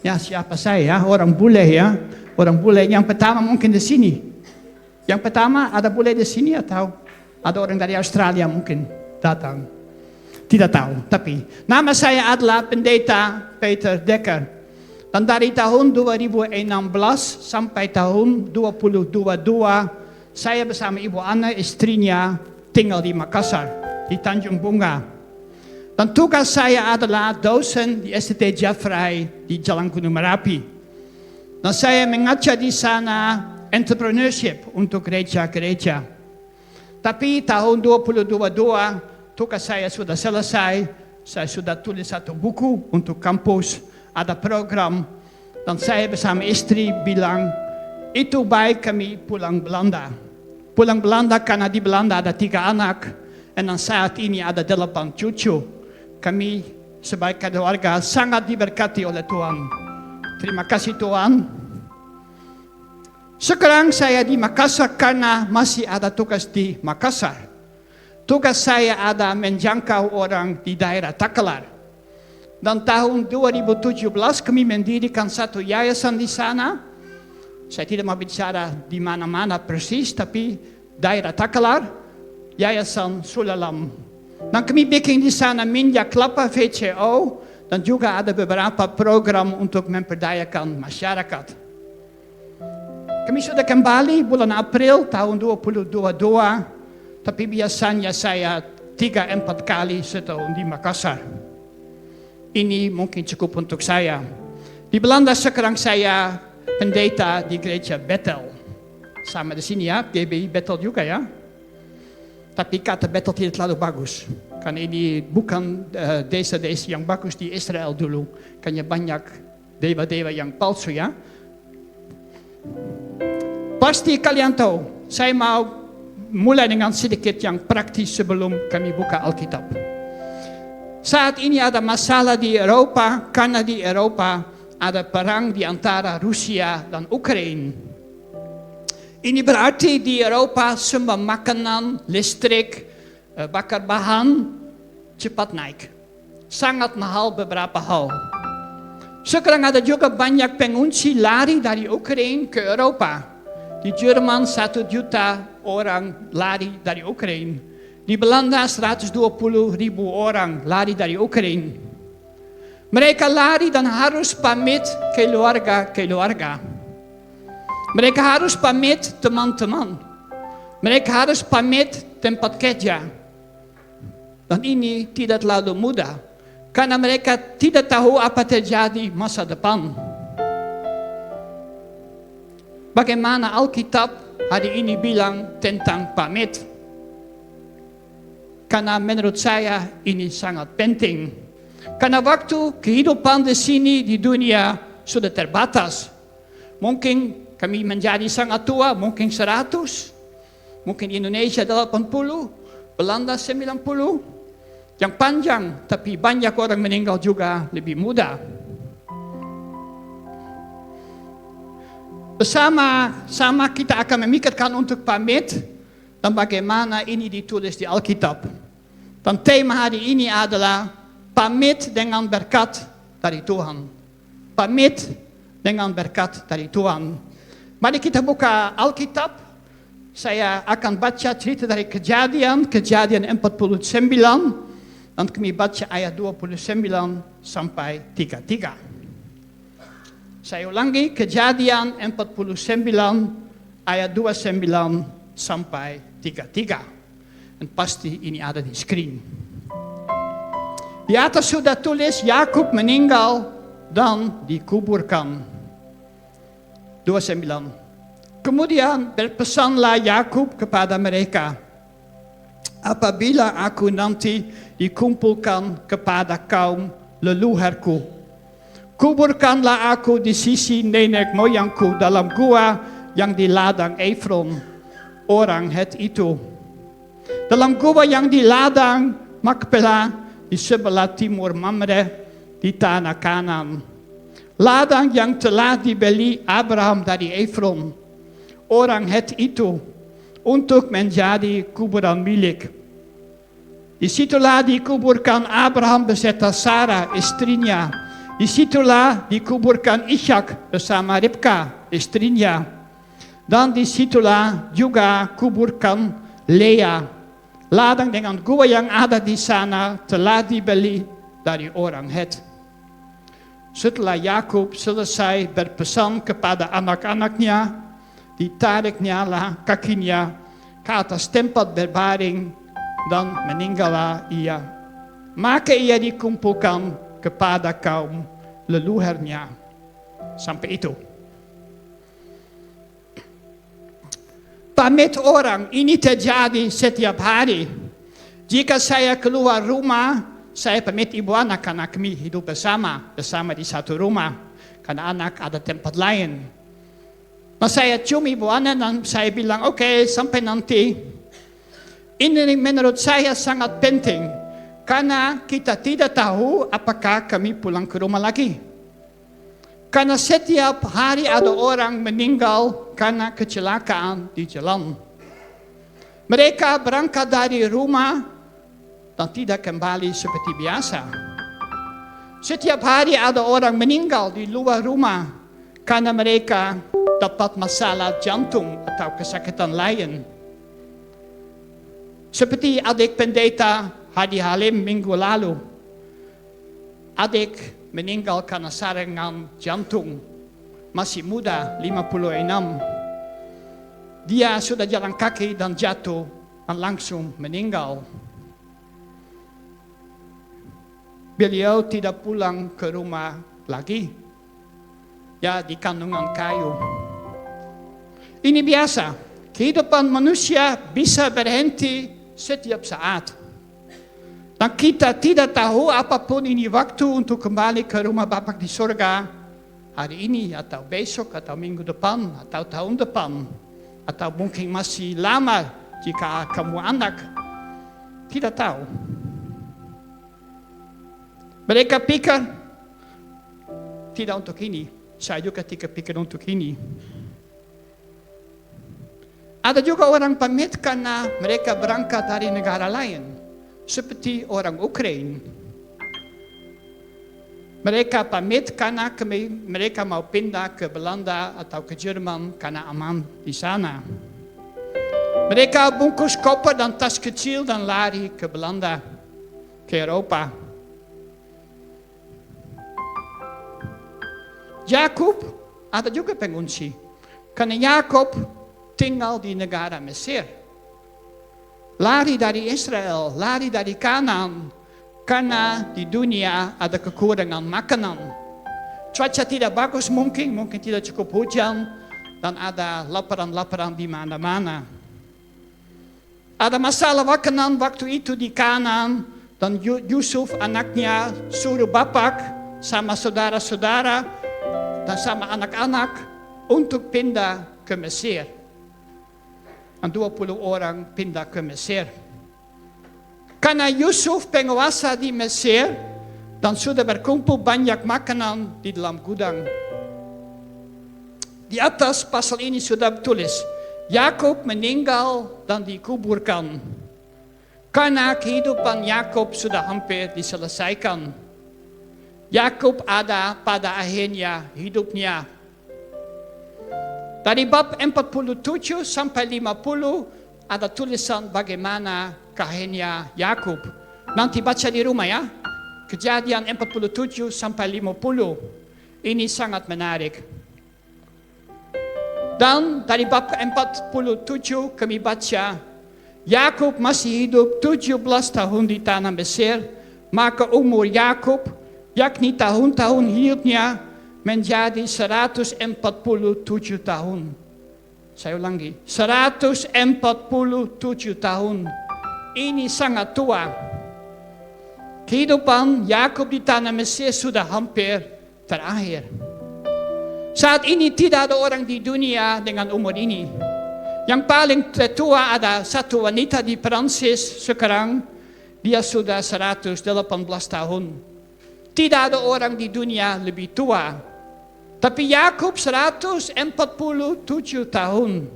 Ya, siapa saya? Orang bule ya. Orang bule yang pertama mungkin di sini. Yang pertama ada bule di sini atau ada orang dari Australia mungkin datang. Tidak tahu, tapi nama saya adalah Pendeta Peter Dekker. Dan dari tahun 2016 sampai tahun 2022, saya bersama Ibu Anna, istrinya, tinggal di Makassar, di Tanjung Bunga. Dan tugas saya adalah dosen di STT Jafrai di Jalan Gunung Merapi. Dan saya mengajar di sana entrepreneurship untuk gereja-gereja. Tapi tahun 2022, tugas saya sudah selesai. Saya sudah tulis satu buku untuk kampus. Ada program. Dan saya bersama istri bilang, itu baik kami pulang Belanda. Pulang Belanda karena di Belanda ada 3 anak. Dan saat ini ada 8 cucu. Kami sebagai keluarga sangat diberkati oleh Tuhan. Terima kasih Tuhan. Sekarang saya di Makassar karena masih ada tugas di Makassar. Tugas saya ada menjangkau orang di daerah Takalar. Dan tahun 2017 kami mendirikan satu yayasan di sana. Saya tidak mau bicara di mana-mana persis, tapi daerah Takalar, Yayasan Sulalam. Dan kami bikin di sana minyak kelapa VCO dan juga ada beberapa program untuk memperdayakan masyarakat. Kami sudah kembali bulan April tahun 2022, tapi biasanya saya 3-4 kali setahun di Makassar. Ini mungkin cukup untuk saya. Di Belanda sekarang saya pendeta di gereja Bethel. Sama di sini ya, GBI Bethel juga ya. Tapi kata Bethel tidak terlalu bagus. Karena ini bukan desa-desa yang bagus di Israel dulu. Karena banyak dewa-dewa yang palsu ya. Pasti kalian tahu, saya mau mulai dengan sedikit yang praktis sebelum kami buka Alkitab. Saat ini ada masalah di Eropa, karena di Eropa ada perang di antara Rusia dan Ukraina. Ini berarti di Eropa semua makanan, listrik, bakar bahan cepat naik. Sangat mahal beberapa hal. Sekarang ada juga banyak pengungsi lari dari Ukraina ke Eropa. Di Jerman 1 juta orang lari dari Ukraina. Di Belanda 120.000 orang lari dari Ukraina. Mereka lari dan harus pamit keluarga. Mereka harus pamit teman-teman. Mereka harus pamit tempat kerja. Dan ini tidak terlalu mudah. Karena mereka tidak tahu apa terjadi masa depan. Bagaimana Alkitab hari ini bilang tentang pamit. Karena menurut saya ini sangat penting. Karena waktu kehidupan di sini di dunia sudah terbatas. Mungkin kami menjadi sangat tua, mungkin 100. Mungkin Indonesia 80, Belanda 90. Yang panjang, tapi banyak orang meninggal juga lebih muda. Bersama kita akan memikirkan untuk pamit dan bagaimana ini ditulis di Alkitab. Dan tema hari ini adalah pamit dengan berkat dari Tuhan. Pamit dengan berkat dari Tuhan. Mari kita buka Alkitab. Saya akan baca cerita dari Kejadian 49. Dan kami baca ayat 29 sampai 33. Saya ulangi, Kejadian 49 ayat 29 sampai 33. Dan pasti ini ada di screen. Di atas sudah tulis Yakub meninggal dan dikuburkan. 29. Kemudian berpesanlah Yakub kepada mereka, apabila aku nanti dikumpulkan kepada kaum leluhurku, kuburkanlah aku di sisi nenek moyangku dalam gua yang di ladang Efron, orang Het itu. Dalam gua yang di ladang Makpelah di sebelah timur Mamre di tanah Kanan. Ladang yang telah dibeli Abraham dari Efron, orang Het itu, untuk menjadi kuburan milik. Disitulah dikuburkan Abraham beserta Sarah, istrinya, Disitulah dikuburkan Ishak bersama Ribka, istrinya. Dan disitulah juga kuburkan Leah. Ladang dengan gua yang ada di sana telah dibeli dari orang Het. Setelah Yakub selesai berpesan kepada anak-anaknya, ditariknya lah kakinya ke atas tempat berbaring dan meninggallah ia. Maka ia dikumpulkan kepada kaum leluhurnya. Sampai itu. Pamit orang ini terjadi setiap hari. Jika saya keluar rumah, saya pamit ibu anak karena kami hidup bersama di satu rumah. Karena anak ada tempat lain. Nah, saya cium ibu anak dan saya bilang, oke, sampai nanti. Ini menurut saya sangat penting. Karena kita tidak tahu apakah kami pulang ke rumah lagi. Karena setiap hari ada orang meninggal karena kecelakaan di jalan. Mereka berangkat dari rumah dan tidak kembali seperti biasa. Setiap hari ada orang meninggal di luar rumah karena mereka dapat masalah jantung atau kesakitan lain. Seperti adik pendeta Hadi Halim minggu lalu. Adik meninggal karena serangan jantung. Masih muda, 56. Dia sudah jalan kaki dan jatuh dan langsung meninggal. Beliau tidak pulang ke rumah lagi. Ya, di kandungan kayu. Ini biasa. Kehidupan manusia bisa berhenti setiap saat. Dan kita tidak tahu apapun ini waktu untuk kembali ke rumah Bapa di surga. Hari ini atau besok atau minggu depan atau tahun depan. Atau mungkin masih lama jika kamu anak. Tidak tahu. Mereka pikir tidak untuk ini. Saya juga tidak pikir untuk ini. Ada juga orang pamit karena mereka berangkat dari negara lain. Seperti orang Ukraina. Mereka pamit karena mereka mau pindah ke Belanda atau ke Jerman karena aman di sana. Mereka bungkus koper dan tas kecil dan lari ke Belanda, ke Eropa. Yakub ada juga pengungsi. Karena Yakub tinggal di negara Mesir. Lari dari Israel, lari dari Kanaan, karena di dunia ada kekurangan makanan. Cuaca tidak bagus mungkin tidak cukup hujan, dan ada laparan-laparan di mana-mana. Ada masalah makanan waktu itu di Kanaan, dan Yusuf anaknya suruh bapak sama saudara-saudara dan sama anak-anak untuk pindah ke Mesir. Dan 20 orang pindah ke Mesir. Karena Yusuf penguasa di Mesir dan sudah berkumpul banyak makanan di dalam gudang. Di atas pasal ini sudah tulis, Yakub meninggal dan dikuburkan. Karena kehidupan Yakub sudah hampir diselesaikan. Yakub ada pada akhirnya hidupnya. Dari bab 47 sampai 50 ada tulisan bagaimana akhirnya Yakub. Nanti baca di rumah ya. Kejadian 47 sampai 50. Ini sangat menarik. Dan dari bab 47 kami baca, Yakub masih hidup 17 tahun di tanah Mesir. Maka umur Yakub, yakni tahun-tahun hidupnya, menjadi 147 tahun. Saya ulangi, 147 tahun. Ini sangat tua. Kehidupan Yakub di tanah Mesir sudah hampir terakhir. Saat ini tidak ada orang di dunia dengan umur ini. Yang paling tertua ada satu wanita di Perancis sekarang. Dia sudah 118 tahun. Tidak ada orang di dunia lebih tua. Tapi Yakub 147 tahun.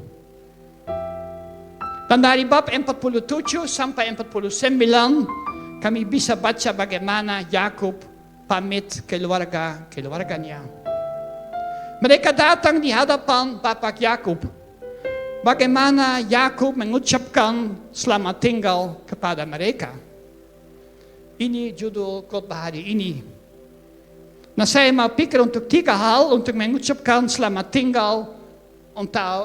Dan dari bab 47 sampai 49, kami bisa baca bagaimana Yakub pamit keluarganya. Mereka datang di hadapan Bapak Yakub. Bagaimana Yakub mengucapkan selamat tinggal kepada mereka. Ini judul khotbah hari ini. Nah, saya mau pikir untuk 3 hal untuk mengucapkan selamat tinggal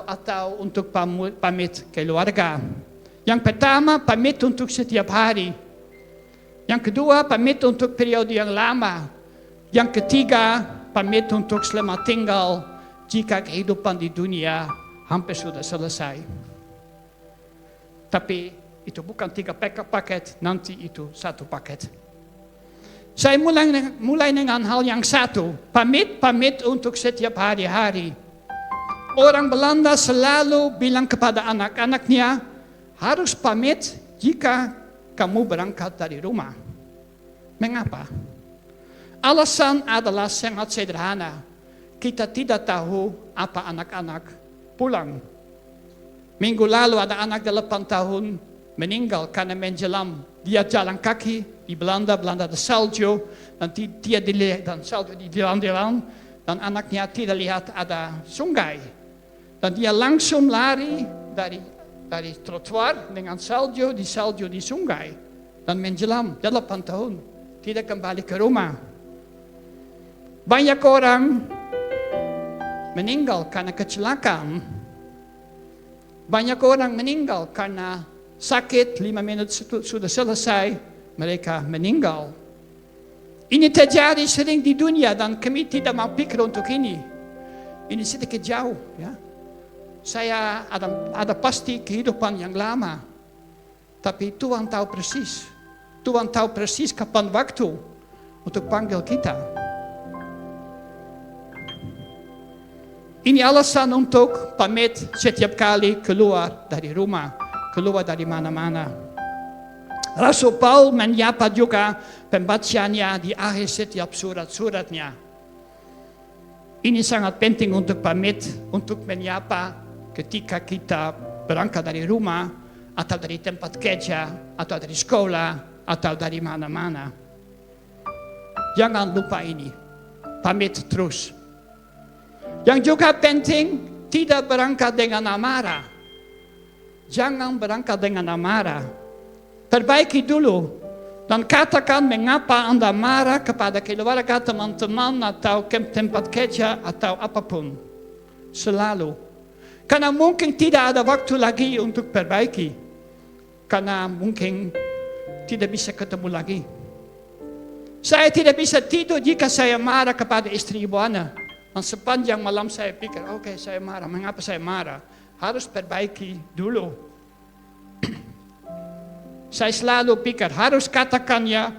atau untuk pamit keluarga. Yang pertama, pamit untuk setiap hari. Yang kedua, pamit untuk periode yang lama. Yang ketiga, pamit untuk selamat tinggal jika kehidupan di dunia hampir sudah selesai. Tapi itu bukan 3 paket, nanti itu 1 paket. Saya mulai dengan hal yang satu, pamit untuk setiap hari-hari. Orang Belanda selalu bilang kepada anak-anaknya, harus pamit jika kamu berangkat dari rumah. Mengapa? Alasan adalah sangat sederhana. Kita tidak tahu apa anak-anak pulang. Minggu lalu ada anak 8 tahun meninggal karena menjelam. Dia jalan kaki di Belanda ada salju, dan dia dilihat dan salju di jalan, dan anaknya tidak lihat ada sungai. Dan dia langsung lari dari trotoar dengan salju di sungai. Dan menjelam 8 tahun. Tidak kembali ke rumah. Banyak orang meninggal karena kecelakaan. Banyak orang meninggal karena sakit, 5 menit sudah selesai, mereka meninggal. Ini terjadi sering di dunia dan kami tidak mau pikir untuk ini. Ini sedikit jauh, ya. Saya ada pasti kehidupan yang lama. Tapi Tuhan tahu persis. Tuhan tahu persis kapan waktu untuk panggil kita. Ini alasan untuk pamit setiap kali keluar dari rumah, keluar dari mana-mana. Rasul Paul menyapa juga pembacaannya di akhir setiap surat-suratnya. Ini sangat penting untuk pamit, untuk menyapa ketika kita berangkat dari rumah, atau dari tempat kerja, atau dari sekolah, atau dari mana-mana. Jangan lupa ini, pamit terus. Yang juga penting, tidak berangkat dengan amarah. Jangan berangkat dengan amarah. Perbaiki dulu, dan katakan mengapa Anda marah kepada keluarga, teman-teman, atau tempat kerja, atau apapun. Selalu. Karena mungkin tidak ada waktu lagi untuk perbaiki. Karena mungkin tidak bisa ketemu lagi. Saya tidak bisa tidur jika saya marah kepada istri Ibu Ana. Dan sepanjang malam saya pikir, oke, saya marah. Mengapa saya marah? Harus perbaiki dulu. Saya selalu pikir, harus katakannya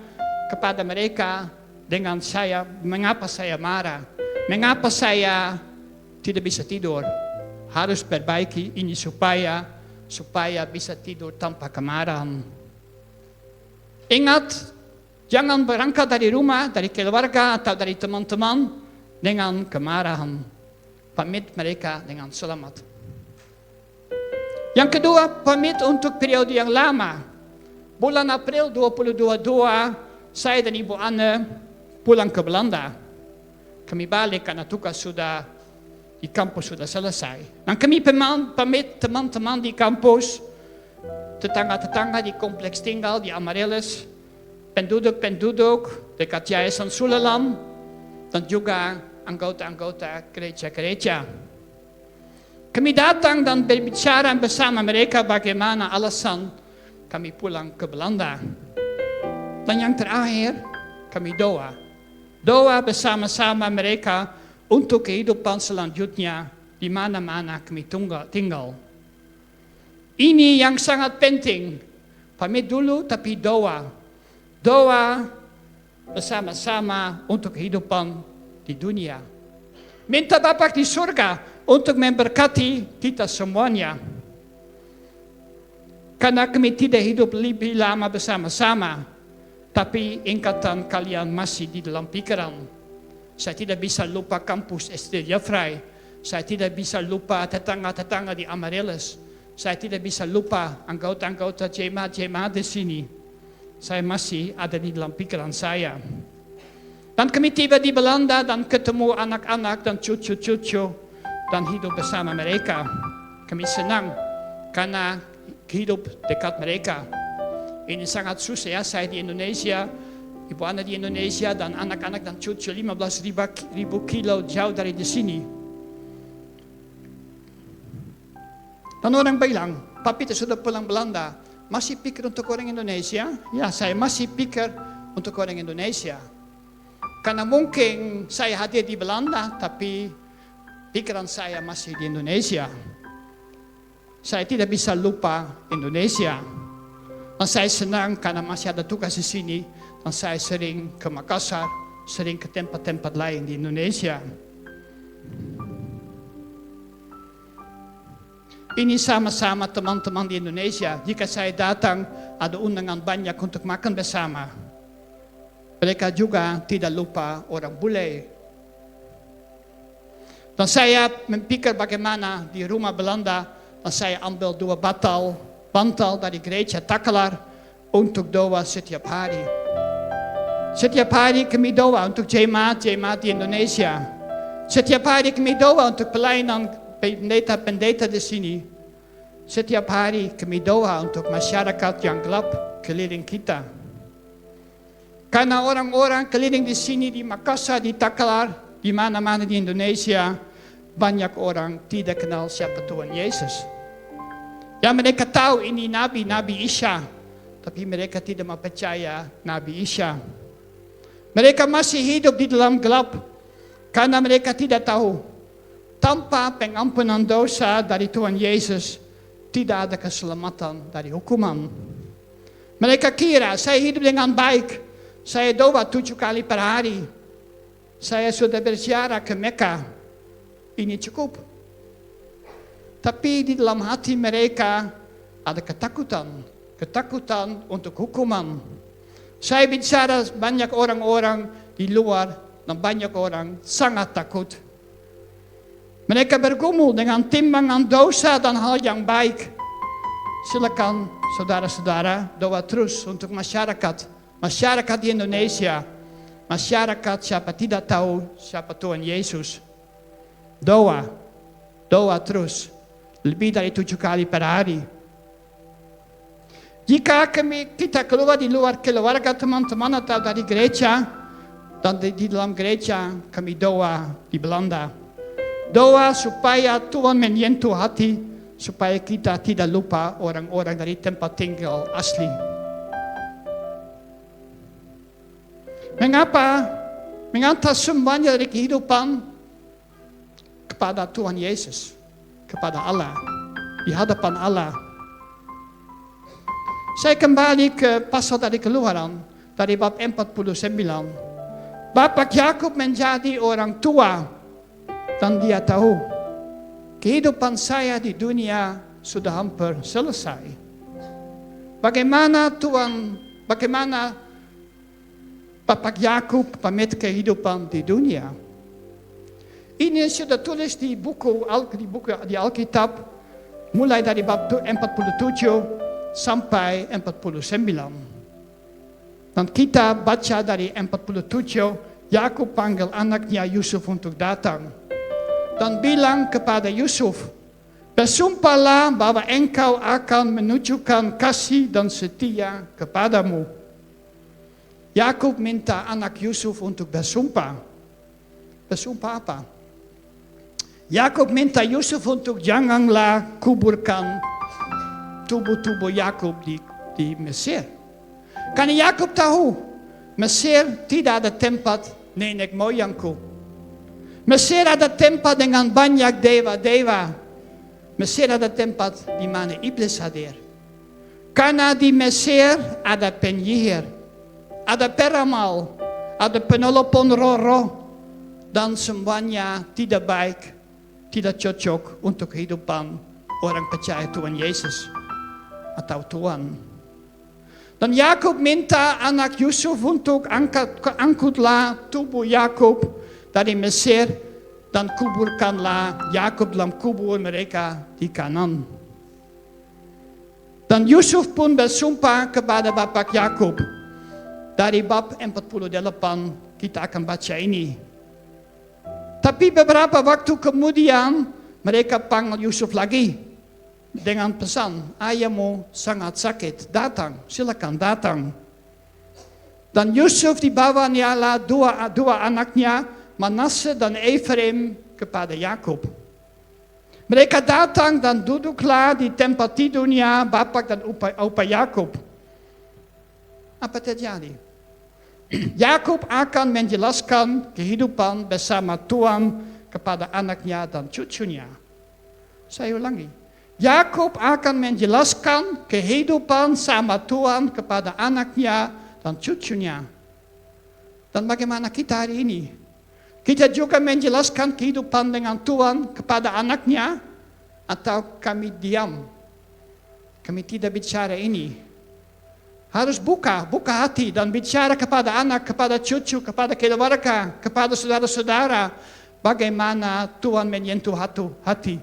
kepada mereka dengan saya, mengapa saya marah. Mengapa saya tidak bisa tidur. Harus perbaiki ini supaya bisa tidur tanpa kemarahan. Ingat, jangan berangkat dari rumah, dari keluarga atau dari teman-teman dengan kemarahan. Pamit mereka dengan selamat. Yang kedua, pamit untuk periode yang lama. Bulan April 2022, saya dan Ibu Anne pulang ke Belanda. Kami balik karena tugas sudah di kampus sudah selesai. Dan kami pamit teman-teman di kampus, tetangga-tetangga di kompleks tinggal di Amaryllis, penduduk-penduduk dekat Yayasan Sulelam, dan juga anggota-anggota gereja-gereja. Kami datang dan berbicara bersama mereka bagaimana alasan kami pulang ke Belanda. Dan yang terakhir, kami doa. Doa bersama-sama mereka untuk kehidupan selanjutnya di mana-mana kami tinggal. Ini yang sangat penting. Pamit dulu tapi doa. Doa bersama-sama untuk kehidupan di dunia. Minta Bapa di surga untuk memberkati kita semuanya. Karena kami tidak hidup lebih lama bersama-sama, tapi ingatan kalian masih di dalam pikiran. Saya tidak bisa lupa kampus SD Jeffrey. Saya tidak bisa lupa tetangga-tetangga di Amaryllis. Saya tidak bisa lupa anggota-anggota jemaat di sini. Saya masih ada di dalam pikiran saya. Dan kami tiba di Belanda, dan ketemu anak-anak dan cucu-cucu, dan hidup bersama mereka. Kami senang karena hidup dekat mereka. Ini sangat susah ya, saya di Indonesia, ibu anak di Indonesia, dan anak-anak dan cucu 15.000 kilo jauh dari di sini. Dan orang bilang, papi sudah pulang Belanda, masih pikir untuk orang Indonesia? Ya, saya masih pikir untuk orang Indonesia. Karena mungkin saya hadir di Belanda, tapi pikiran saya masih di Indonesia. Saya tidak bisa lupa Indonesia. Dan saya senang karena masih ada tugas di sini. Dan saya sering ke Makassar, sering ke tempat-tempat lain di Indonesia. Ini sama-sama teman-teman di Indonesia. Jika saya datang, ada undangan banyak untuk makan bersama. Mereka juga tidak lupa orang bule. Dan saya memikir bagaimana di rumah Belanda, dan saya ambil 2 bantal dari gereja Takalar untuk doa setiap hari. Setiap hari kami doa untuk jemaat di Indonesia. Setiap hari kami doa untuk pelayanan pendeta-pendeta di sini. Setiap hari kami doa untuk masyarakat yang gelap keliling kita. Karena orang-orang keliling di sini, di Makassar, di Takalar, di mana-mana di Indonesia, banyak orang tidak kenal siapa Tuhan Yesus. Ya, mereka tahu ini Nabi Isya, tapi mereka tidak percaya Nabi Isya. Mereka masih hidup di dalam gelap, karena mereka tidak tahu, tanpa pengampunan dosa dari Tuhan Yesus, tidak ada keselamatan dari hukuman. Mereka kira, saya hidup dengan baik, saya doa 7 kali per hari. Saya sudah berziarah ke Mekah. Ini cukup. Tapi di dalam hati mereka ada ketakutan. Ketakutan untuk hukuman. Saya bicara banyak orang-orang di luar dan banyak orang sangat takut. Mereka bergumul dengan timbangan dosa dan hal yang baik. Silakan saudara-saudara doa terus untuk masyarakat. Masyarakat di Indonesia, masyarakat siapa tidak tahu siapa Tuhan Yesus. Doa terus, lebih dari 7 kali per hari. Jika kita keluar di luar keluarga teman-teman atau dari gereja, dan di dalam gereja kami doa di Belanda. Doa supaya Tuhan menyentuh hati, supaya kita tidak lupa orang-orang dari tempat tinggal asli. Mengapa mengantar semuanya dari kehidupan kepada Tuhan Yesus, kepada Allah, di hadapan Allah. Saya kembali ke pasal dari Keluaran, dari bab 49. Bapak Yakub menjadi orang tua, dan dia tahu, kehidupan saya di dunia sudah hampir selesai. Bagaimana Bapak Yakub pamit kehidupan di dunia. Ini sudah tulis di buku Alkitab, mulai dari bab 47 sampai 49. Dan kita baca dari 47, Yakub panggil anaknya Yusuf untuk datang. Dan bilang kepada Yusuf, bersumpahlah bahwa engkau akan menunjukkan kasih dan setia kepadamu. Yakub minta anak Yusuf untuk bersumpah. Bersumpah apa? Yakub minta Yusuf untuk janganlah kuburkan tubuh-tubuh Yakub di Mesir. Karena Yakub tahu, Mesir tidak ada tempat nenek moyangku. Mesir ada tempat dengan banyak dewa-dewa. Mesir ada tempat di mana iblis hadir. Karena di Mesir ada penyihir, ada peramal, ada penolopon roh-roh, dan semuanya tidak baik, tidak cocok untuk kehidupan orang percaya Tuhan Yesus atau Tuhan. Dan Yakub minta anak Yusuf untuk angkutlah tubuh Yakub dari Mesir dan kuburkanlah Yakub dalam kubur mereka di Kanan. Dan Yusuf pun bersumpah kepada bapak Yakub, Dari bab 48 kita akan baca ini. Tapi beberapa waktu kemudian mereka panggil Yusuf lagi dengan pesan, ayahmu sangat sakit, datang, silakan datang. Dan Yusuf dibawanya dua anaknya, Manasseh dan Efraim, kepada Yakub. Mereka datang dan duduklah di tempat tidurnya bapak dan opa Yakub. Apa terjadi? Yakub akan menjelaskan kehidupan bersama Tuhan kepada anaknya dan cucunya. Saya ulangi. Yakub akan menjelaskan kehidupan sama Tuhan kepada anaknya dan cucunya. Dan bagaimana kita hari ini? Kita juga menjelaskan kehidupan dengan Tuhan kepada anaknya, atau kami diam? Kami tidak bicara ini. Harus buka hati dan bicara kepada anak, kepada cucu, kepada keluarga, kepada saudara-saudara. Bagaimana Tuhan menyentuh hati.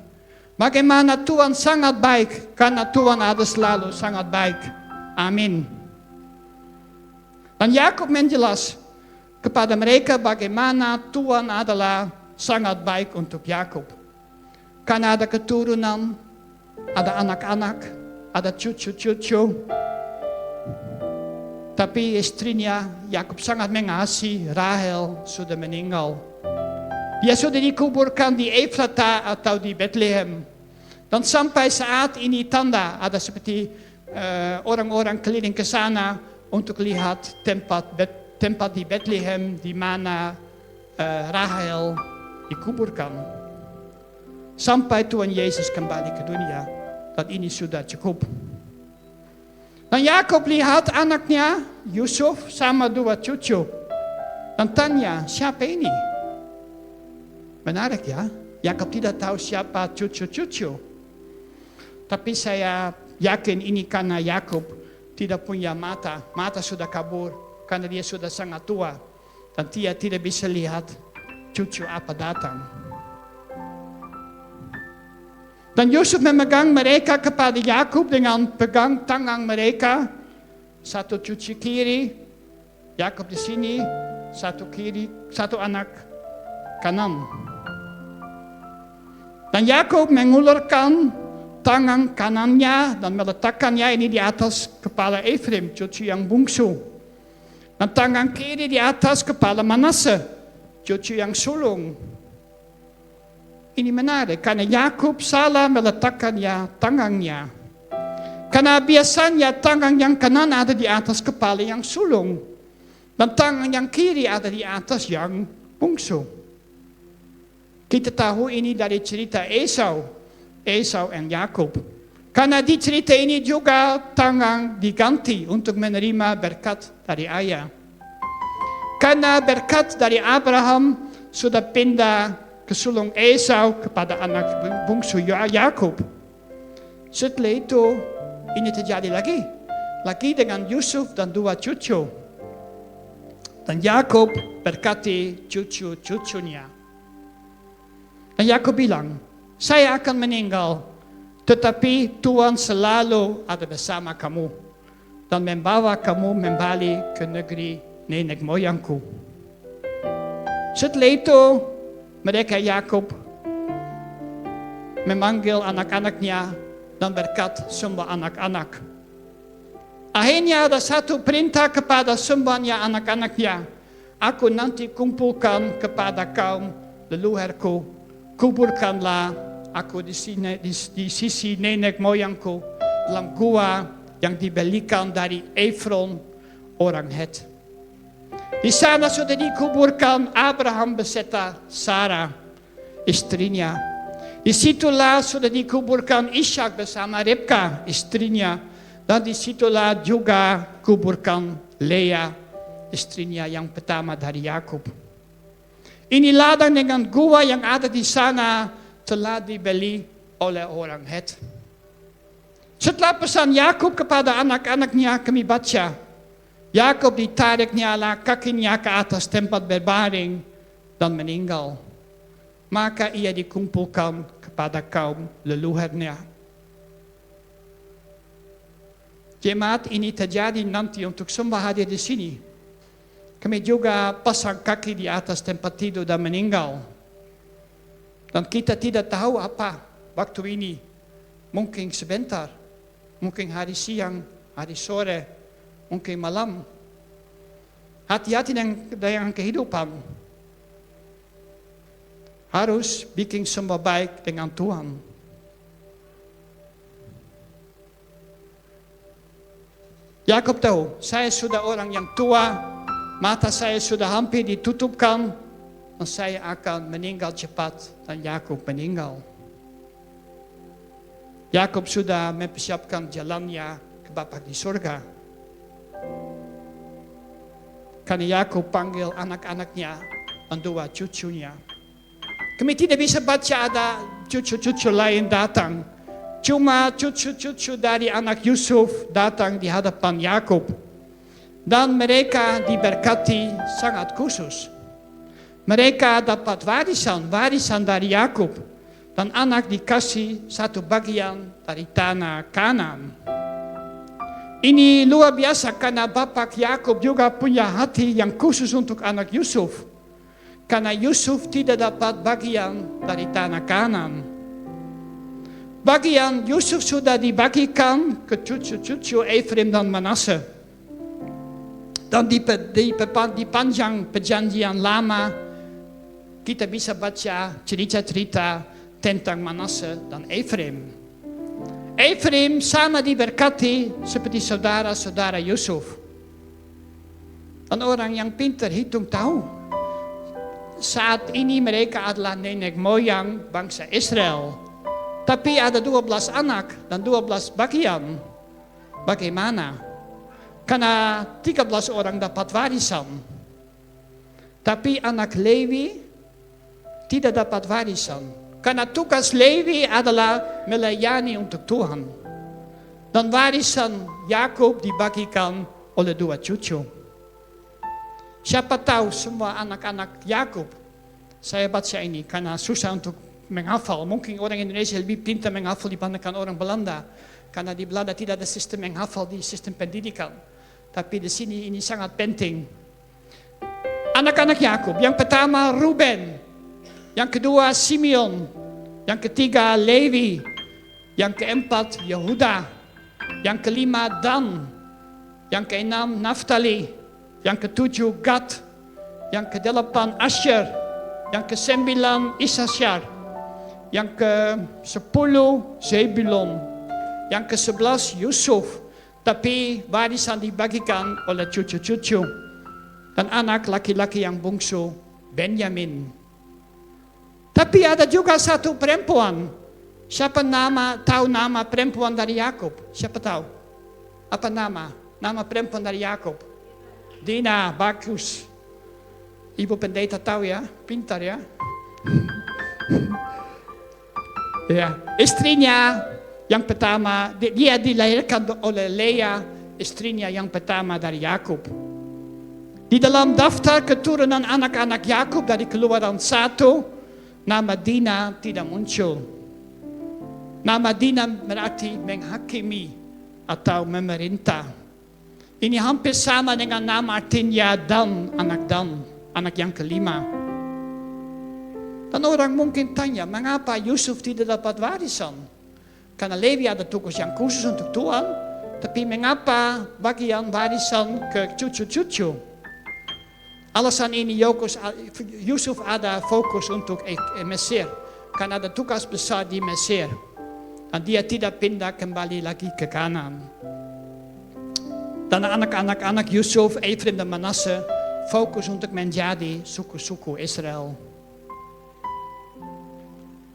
Bagaimana Tuhan sangat baik, karena Tuhan ada selalu sangat baik. Amin. Dan Yakub menjelaskan kepada mereka bagaimana Tuhan adalah sangat baik untuk Yakub. Karena ada keturunan, ada anak-anak, ada cucu-cucu. Tapi istrinya Yakub sangat mengasihi, Rahel sudah meninggal. Dia sudah dikuburkan di Efrata atau di Bethlehem. Dan sampai saat ini tanda ada seperti orang-orang keliling ke sana untuk lihat tempat di Bethlehem di mana Rahel dikuburkan. Sampai Tuhan Yesus kembali ke dunia. Dan ini sudah cukup. Dan Yakub lihat anaknya Yusuf sama dua cucu. Dan tanya, siapa ini? Menarik ya. Yakub tidak tahu siapa cucu-cucu. Tapi saya yakin ini karena Yakub tidak punya mata. Mata sudah kabur. Karena dia sudah sangat tua. Dan dia tidak bisa lihat cucu apa datang. Dan Yusuf memegang mereka kepada Yakub dengan pegang tangan mereka. Satu cucu kiri, Yakub di sini, satu kiri, satu anak kanan. Dan Yakub mengulurkan tangan kanannya dan meletakkannya ini di atas kepala Efraim, cucu yang bungsu. Dan tangan kiri di atas kepala Manasseh, cucu yang sulung. Ini menarik karena Yakub salah meletakkannya tangannya. Karena biasanya tangan yang kanan ada di atas kepala yang sulung. Dan tangan yang kiri ada di atas yang bungsu. Kita tahu ini dari cerita Esau dan Yakub. Karena di cerita ini juga tangan diganti untuk menerima berkat dari ayah. Karena berkat dari Abraham sudah pindah ke sulung Esau kepada anak bungsu Yakub. Setelah itu ini terjadi lagi dengan Yusuf dan dua cucu. Dan Yakub berkati cucu-cucunya. Dan Yakub bilang, saya akan meninggal, tetapi Tuhan selalu ada bersama kamu dan membawa kamu kembali ke negeri nenek moyangku. Setelah itu mereka Yakub memanggil anak-anaknya dan berkat semua anak-anak. Akhirnya ada satu perintah kepada semuanya anak-anaknya. Aku nanti kumpulkan kepada kaum leluhurku. Kuburkanlah aku di sisi nenek moyangku dalam gua yang dibelikan dari Efron orang Het. Di sana sudah dikuburkan Abraham beserta Sarah, istrinya. Disitulah sudah dikuburkan Ishak bersama Rebka, istrinya. Dan disitulah juga kuburkan Leah, istrinya yang pertama dari Yakub. Ini ladang dengan gua yang ada di sana telah dibeli oleh orang Het. Setelah pesan Yakub kepada anak-anaknya kami baca, Yakub ditariknya kakinya ke atas tempat berbaring dan meninggal. Maka ia dikumpulkan kepada kaum leluhurnya. Jemaat ini terjadi nanti untuk semua hadir di sini. Kami juga pasang kaki di atas tempat tidur dan meninggal. Dan kita tidak tahu apa waktu ini. Mungkin sebentar, mungkin hari siang, hari sore, mungkin malam. Hati-hati dengan kehidupan. Harus bikin semua baik dengan Tuhan. Yakub tahu, saya sudah orang yang tua, mata saya sudah hampir ditutupkan, dan saya akan meninggal cepat. Dan Yakub meninggal. Yakub sudah mempersiapkan jalannya ke Bapa di surga. Karena Yakub panggil anak-anaknya dan 2 cucunya. Kami tidak bisa baca ada cucu-cucu lain datang. Cuma cucu-cucu dari anak Yusuf datang di hadapan Yakub. Dan mereka diberkati sangat khusus. Mereka dapat warisan dari Yakub. Dan anak dikasih satu bagian dari tanah Kanaan. Ini luar biasa karena Bapak Yakub juga punya hati yang khusus untuk anak Yusuf. Karena Yusuf tidak dapat bagian dari tanah Kanaan. Bagian Yusuf sudah dibagikan ke cucu-cucu Efraim dan Manasseh. Dan di panjang perjanjian lama, kita bisa baca cerita-cerita tentang Manasseh dan Efraim. Efraim sama diberkati seperti saudara-saudara Yusuf. Dan orang yang pintar hitung tahu. Saat ini mereka adalah nenek moyang bangsa Israel. Tapi ada 12 anak dan 12 bagian. Bagaimana? Karena 13 orang dapat warisan. Tapi anak Lewi tidak dapat warisan. Karena tugas Lewi adalah melayani untuk Tuhan. Dan warisan Yakub dibagikan oleh 2 cucu. Siapa tahu semua anak-anak Yakub. Saya baca ini karena susah untuk menghafal. Mungkin orang Indonesia lebih pintar menghafal dibandingkan orang Belanda. Karena di Belanda tidak ada sistem menghafal di sistem pendidikan. Tapi di sini ini sangat penting. Anak-anak Yakub. Yang pertama Ruben. Yang kedua Simeon, yang ketiga Lewi, yang keempat Yehuda, yang kelima Dan, yang keenam Naftali, yang ketujuh Gad, yang kedelapan Asher, yang kesembilan Isasyar, yang ke-10 Zebulon, yang ke-11 Yusuf, tapi warisan dibagikan oleh cucu-cucu dan anak laki-laki yang bungsu Benyamin. Tapi ada juga satu perempuan. Siapa tahu nama perempuan dari Yakub? Siapa tahu? Apa nama? Nama perempuan dari Yakub? Dina, bagus. Ibu pendeta tahu ya? Pintar ya? Ya, istrinya yang pertama, dia dilahirkan oleh Leah, istrinya yang pertama dari Yakub. Di dalam daftar keturunan anak-anak Yakub dari Keluaran 1, nama Dina tidak muncul. Nama Dina berarti menghakimi atau memerintah. Ini hampir sama dengan nama artinya Dan, anak yang kelima. Dan orang mungkin tanya, mengapa Yusuf tidak dapat warisan? Karena Lewi ada tugas yang khusus untuk Tuhan, tapi mengapa bagian warisan ke cucu-cucu? Alasan ini Yusuf ada fokus untuk Mesir. Karena ada tugas besar di Mesir. Dan dia tidak pindah kembali lagi ke Kanaan. Dan anak-anak Yusuf, Efraim dan Manasseh fokus untuk menjadi suku-suku Israel.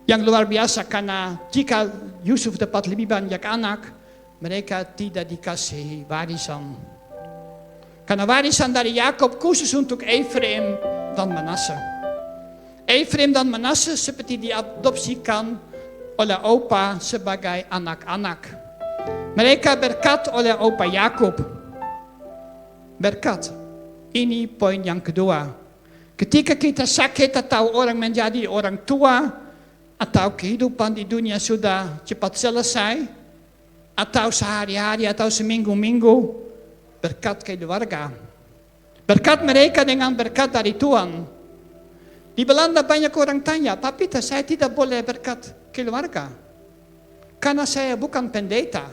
Yang luar biasa karena jika Yusuf dapat lebih banyak anak, mereka tidak dikasih warisan. Karena warisan dari Yakub khusus untuk Efraim dan Manasseh. Efraim dan Manasseh seperti diadopsikan oleh opa sebagai anak-anak. Mereka berkat oleh opa Yakub. Berkat. Ini poin yang kedua. Ketika kita sakit atau orang menjadi orang tua, atau kehidupan di dunia sudah cepat selesai, atau sehari-hari atau seminggu-minggu, berkat keluarga, Berkat mereka dengan berkat dari Tuhan. Di Belanda banyak orang tanya, Pak Peter, saya tidak boleh berkat keluarga. Karena saya bukan pendeta.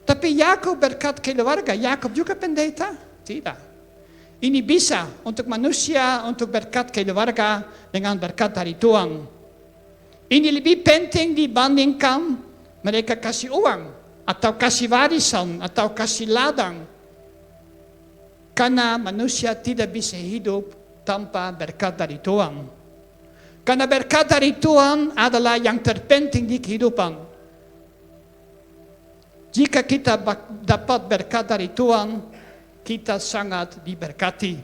Tapi Yakub berkat keluarga, Yakub juga pendeta? Tidak. Ini bisa untuk manusia, untuk berkat keluarga dengan berkat dari Tuhan. Ini lebih penting dibandingkan mereka kasih uang, atau kasih warisan, atau kasih ladang. Karena manusia tidak bisa hidup tanpa berkat dari Tuhan. Karena berkat dari Tuhan adalah yang terpenting di kehidupan. Jika kita dapat berkat dari Tuhan, kita sangat diberkati.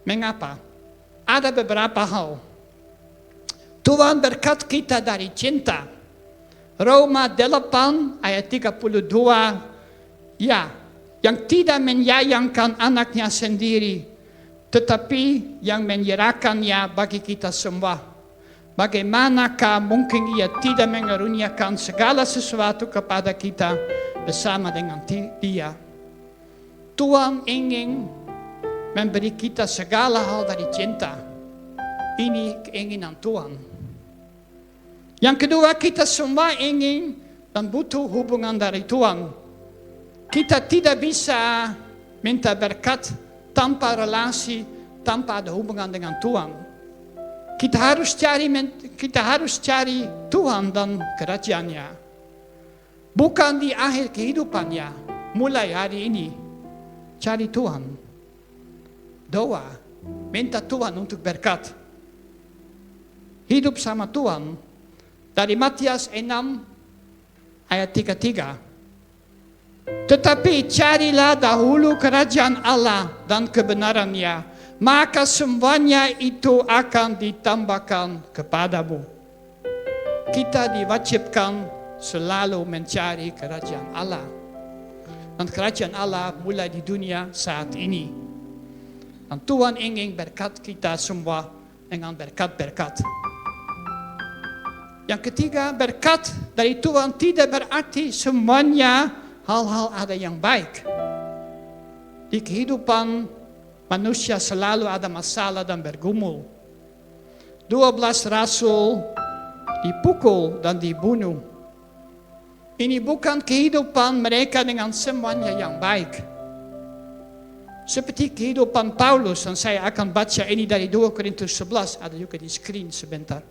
Mengapa? Ada beberapa hal. Tuhan berkat kita dari cinta. Roma 8 ayat 32, ya, yang tidak menyayangkan anaknya sendiri, tetapi yang menyerahkannya bagi kita semua. Bagaimanakah mungkin ia tidak mengaruniakan segala sesuatu kepada kita bersama dengan dia? Tuhan ingin memberi kita segala hal dari cinta. Ini keinginan Tuhan. Yang kedua, kita semua ingin dan butuh hubungan dari Tuhan. Kita tidak bisa minta berkat tanpa relasi, tanpa ada hubungan dengan Tuhan. Kita harus cari Tuhan dan kerajaannya. Bukan di akhir kehidupannya, mulai hari ini. Cari Tuhan. Doa, minta Tuhan untuk berkat. Hidup sama Tuhan. Dari Matius 6 ayat 33. Tetapi carilah dahulu kerajaan Allah dan kebenarannya, maka semuanya itu akan ditambahkan kepadamu. Kita diwajibkan selalu mencari kerajaan Allah. Dan kerajaan Allah mulai di dunia saat ini. Dan Tuhan ingin berkat kita semua dengan berkat-berkat. Yang ketiga, berkat dari Tuhan tidak berarti semuanya hal-hal ada yang baik. Di kehidupan manusia selalu ada masalah dan bergumul. 12 rasul dipukul dan dibunuh. Ini bukan kehidupan mereka dengan semuanya yang baik. Seperti kehidupan Paulus, dan saya akan baca ini dari 2 Korintus 11, ada juga di screen sebentar.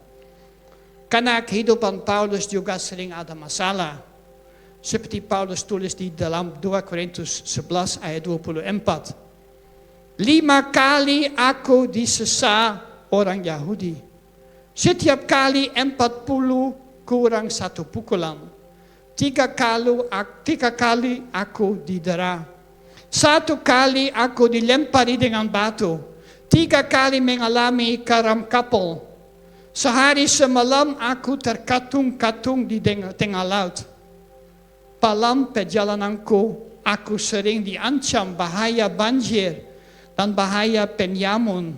Karena kehidupan Paulus juga sering ada masalah. Seperti Paulus tulis di dalam 2 Korintus 11 ayat 24. 5 kali aku disesa orang Yahudi. Setiap kali 40 kurang 1 pukulan. 3 kali aku didera. 1 kali aku dilempari dengan batu. 3 kali mengalami karam kapal. Sehari semalam aku terkatung-katung di tengah laut. Dalam perjalananku, aku sering diancam bahaya banjir dan bahaya penyamun.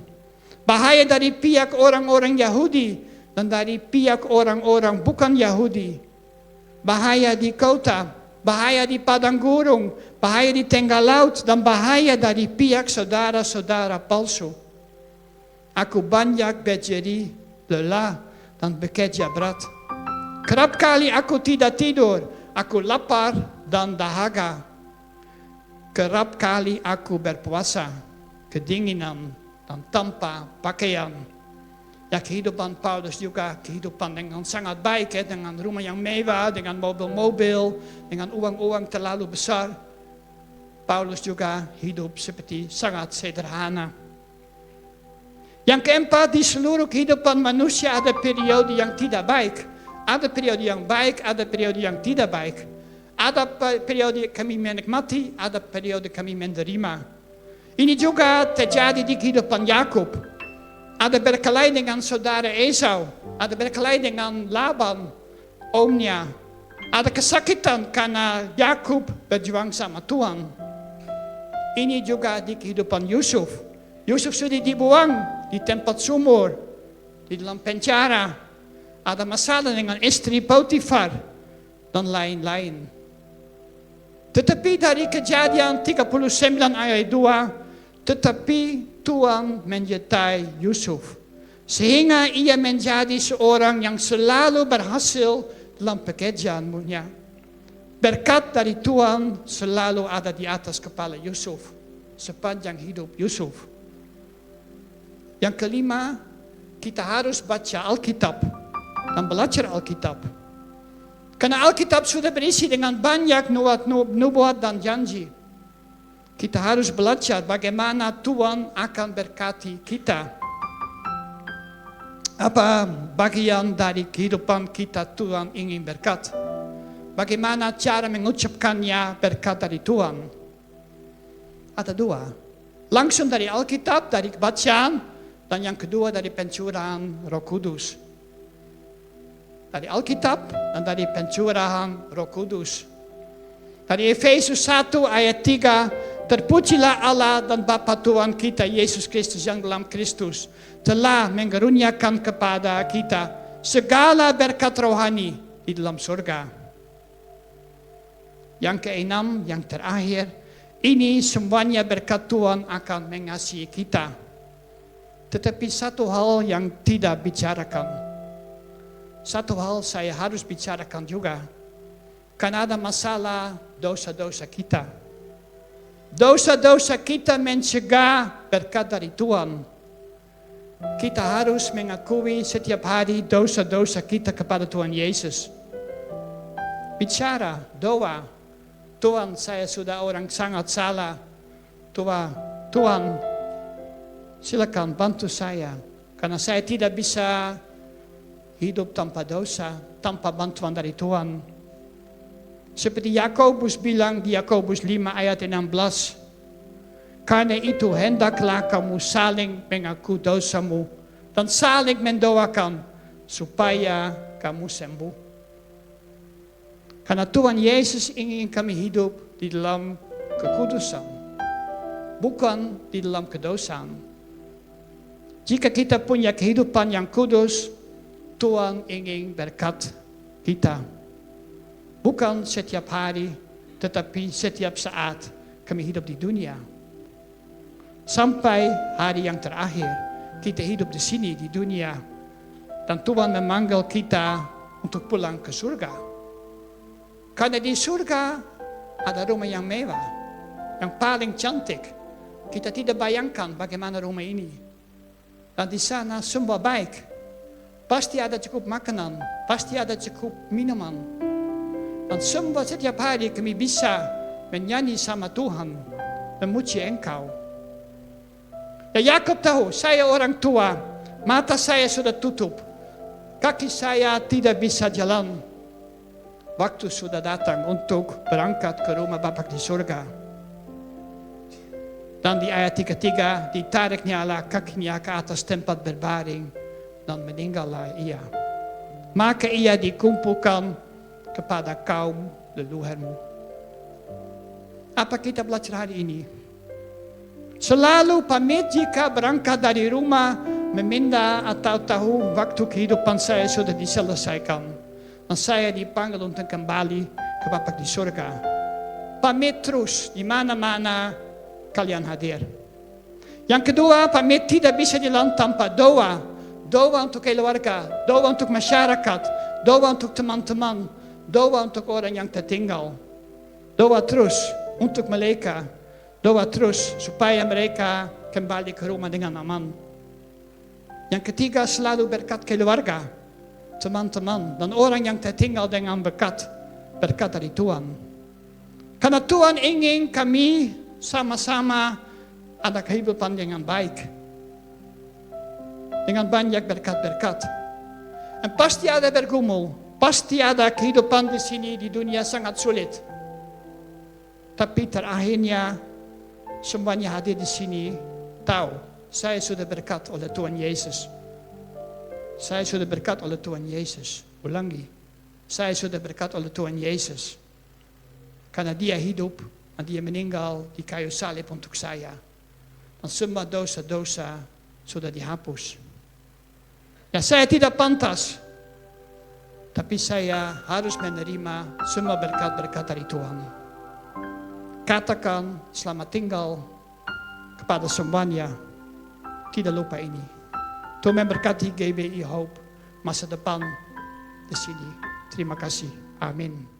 Bahaya dari pihak orang-orang Yahudi dan dari pihak orang-orang bukan Yahudi. Bahaya di kota, bahaya di padang gurun, bahaya di tengah laut, dan bahaya dari pihak saudara-saudara palsu. Aku banyak berjeri, lelah, dan bekerja berat. Kerap kali aku tidak tidur, aku lapar dan dahaga. Kerap kali aku berpuasa, kedinginan, dan tanpa pakaian. Ya, kehidupan Paulus juga kehidupan dengan sangat baik, ya, dengan rumah yang mewah, dengan mobil-mobil, dengan uang-uang terlalu besar. Paulus juga hidup seperti sangat sederhana. Yang keempat, di seluruh kehidupan manusia ada periode yang tidak baik. Ada periode yang baik, ada periode yang tidak baik. Ada periode kami menikmati, ada periode kami menerima. Ini juga terjadi di kehidupan Yakub. Ada berkelahi dengan saudara Esau. Ada berkelahi dengan Laban, omnya. Ada kesakitan karena Yakub berjuang sama Tuhan. Ini juga di kehidupan Yusuf. Yusuf sudah dibuang di tempat sumur, di dalam penjara. Ada masalah dengan istri Potifar dan lain-lain. Tetapi dari Kejadian 39 ayat 2, Tetapi Tuhan menyertai Yusuf. Sehingga ia menjadi seorang yang selalu berhasil dalam pekerjaannya. Berkat dari Tuhan selalu ada di atas kepala Yusuf. Sepanjang hidup Yusuf. Yang kelima, kita harus baca Alkitab dan belajar Alkitab. Karena Alkitab sudah berisi dengan banyak nubuat dan janji. Kita harus belajar bagaimana Tuhan akan berkati kita. Apa bagian dari kehidupan kita Tuhan ingin berkat? Bagaimana cara mengucapkannya berkat dari Tuhan? Ada dua. Langsung dari Alkitab, dari bacaan, dan yang kedua dari pencurahan Roh Kudus. Dari Alkitab dan dari pencurahan Roh Kudus. Dari Efesus 1 ayat 3, terpujilah Allah dan Bapa Tuhan kita Yesus Kristus yang dalam Kristus telah mengaruniakan kepada kita segala berkat rohani di dalam surga. Yang keenam, yang terakhir, ini semuanya berkat Tuhan akan mengasihi kita. Tetapi satu hal yang tidak bicarakan. Satu hal saya harus bicarakan juga. Karena ada masalah dosa-dosa kita. Dosa-dosa kita mencegah berkat dari Tuhan. Kita harus mengakui setiap hari dosa-dosa kita kepada Tuhan Yesus. Bicara, doa. Tuhan, saya sudah orang sangat salah. Tuhan, silakan bantu saya. Karena saya tidak bisa hidup tanpa dosa, tanpa bantuan dari Tuhan. Seperti Yakobus bilang di Yakobus 5 ayat 16. Karena itu hendaklah kamu saling mengaku dosamu dan saling mendoakan supaya kamu sembuh. Karena Tuhan Yesus ingin kami hidup di dalam kekudusan, bukan di dalam kedosaan. Jika kita punya kehidupan yang kudus, Tuhan ingin berkat kita. Bukan setiap hari, tetapi setiap saat kami hidup di dunia. Sampai hari yang terakhir, kita hidup di sini di dunia. Dan Tuhan memanggil kita untuk pulang ke surga. Karena di surga ada rumah yang mewah, yang paling cantik. Kita tidak bayangkan bagaimana rumah ini. Dan di sana semua baik. Pasti ada cukup makanan, pasti ada cukup minuman. Dan semua setiap hari kami bisa menyanyi sama Tuhan, memuji Engkau. Ya Yakub tahu, saya orang tua, mata saya sudah tutup, kaki saya tidak bisa jalan. Waktu sudah datang untuk berangkat ke rumah Bapa di surga. Dan di ayat 33, ditariknya Allah kakinya ke atas tempat berbaring dan meninggallah ia. Maka ia dikumpulkan kepada kaum leluhurmu. Apa kita belajar hari ini? Selalu pamit jika berangkat dari rumah, meminta atau tahu waktu kehidupan saya sudah diselesaikan. Dan saya dipanggil untuk kembali ke Bapa di surga. Pamit terus di mana-mana kalian hadir. Yang kedua, pamit tidak bisa jalan tanpa doa. Doa untuk keluarga, doa untuk masyarakat, doa untuk teman-teman, doa untuk orang yang tertinggal. Doa terus untuk mereka. Doa terus supaya mereka kembali ke rumah dengan aman. Yang ketiga, selalu berkat keluarga. Teman-teman dan orang yang tertinggal dengan berkat dari Tuhan. Karena Tuhan ingin kami sama-sama ada kehidupan dengan baik. Dengan banyak berkat-berkat. Dan pasti ada bergumul, pasti ada kehidupan di sini di dunia sangat sulit. Tapi terakhirnya semuanya hadir di sini tahu saya sudah berkat oleh Tuhan Yesus. Saya sudah berkat oleh Tuhan Yesus. Ulangi. Saya sudah berkat oleh Tuhan Yesus. Karena dia hidup dan dia meninggal di kayu salib untuk saya. Dan semua dosa-dosa sudah dihapus. Ya saya tidak pantas. Tapi saya harus menerima semua berkat-berkat dari Tuhan. Katakan selamat tinggal kepada semuanya, tidak lupa ini. Tuhan memberkati GBI Hope masa depan di sini. Terima kasih. Amin.